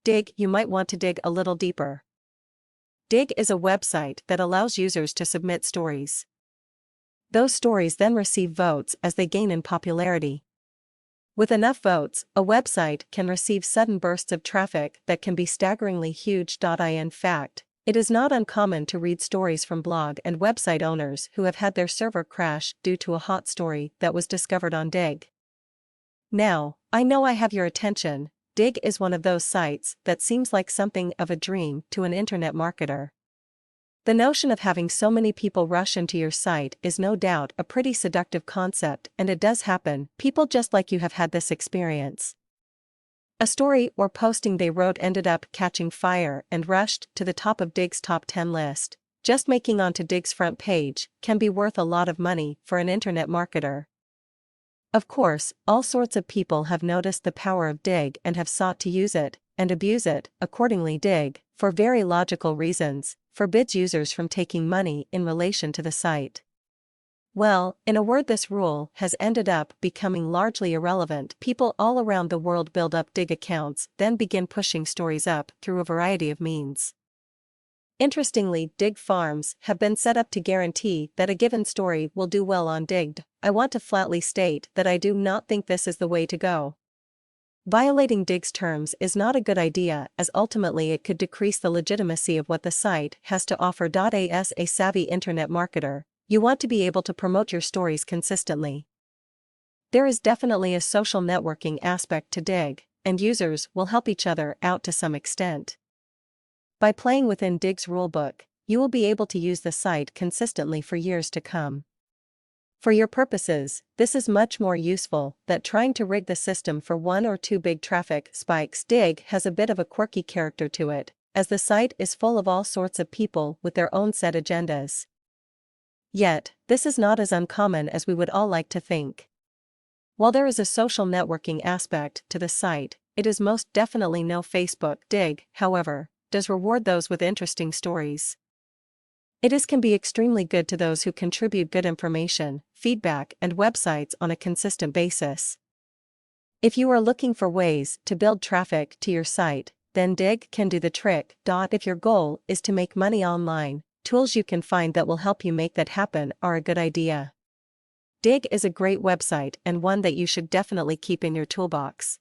Digg, you might want to dig a little deeper. Digg is a website that allows users to submit stories. Those stories then receive votes as they gain in popularity. With enough votes, a website can receive sudden bursts of traffic that can be staggeringly huge. In fact, it is not uncommon to read stories from blog and website owners who have had their server crash due to a hot story that was discovered on Digg. Now, I know I have your attention. Digg is one of those sites that seems like something of a dream to an internet marketer. The notion of having so many people rush into your site is no doubt a pretty seductive concept, and it does happen. People just like you have had this experience. A story or posting they wrote ended up catching fire and rushed to the top of Digg's top 10 list. Just making onto Digg's front page can be worth a lot of money for an internet marketer. Of course, all sorts of people have noticed the power of Digg and have sought to use it and abuse it. Accordingly, Digg, for very logical reasons, forbids users from taking money in relation to the site. Well, in a word, this rule has ended up becoming largely irrelevant. People all around the world build up Digg accounts, then begin pushing stories up through a variety of means. Interestingly, Digg farms have been set up to guarantee that a given story will do well on Digg. I want to flatly state that I do not think this is the way to go. Violating Digg's terms is not a good idea, as ultimately it could decrease the legitimacy of what the site has to offer. As a savvy internet marketer, you want to be able to promote your stories consistently. There is definitely a social networking aspect to Digg, and users will help each other out to some extent. By playing within Digg's rulebook, you will be able to use the site consistently for years to come. For your purposes, this is much more useful than trying to rig the system for one or two big traffic spikes. Digg has a bit of a quirky character to it, as the site is full of all sorts of people with their own set agendas. Yet, this is not as uncommon as we would all like to think. While there is a social networking aspect to the site, it is most definitely no Facebook. Digg, however, does reward those with interesting stories. It can be extremely good to those who contribute good information, feedback, and websites on a consistent basis. If you are looking for ways to build traffic to your site, then Digg can do the trick. If your goal is to make money online, tools you can find that will help you make that happen are a good idea. Digg is a great website and one that you should definitely keep in your toolbox.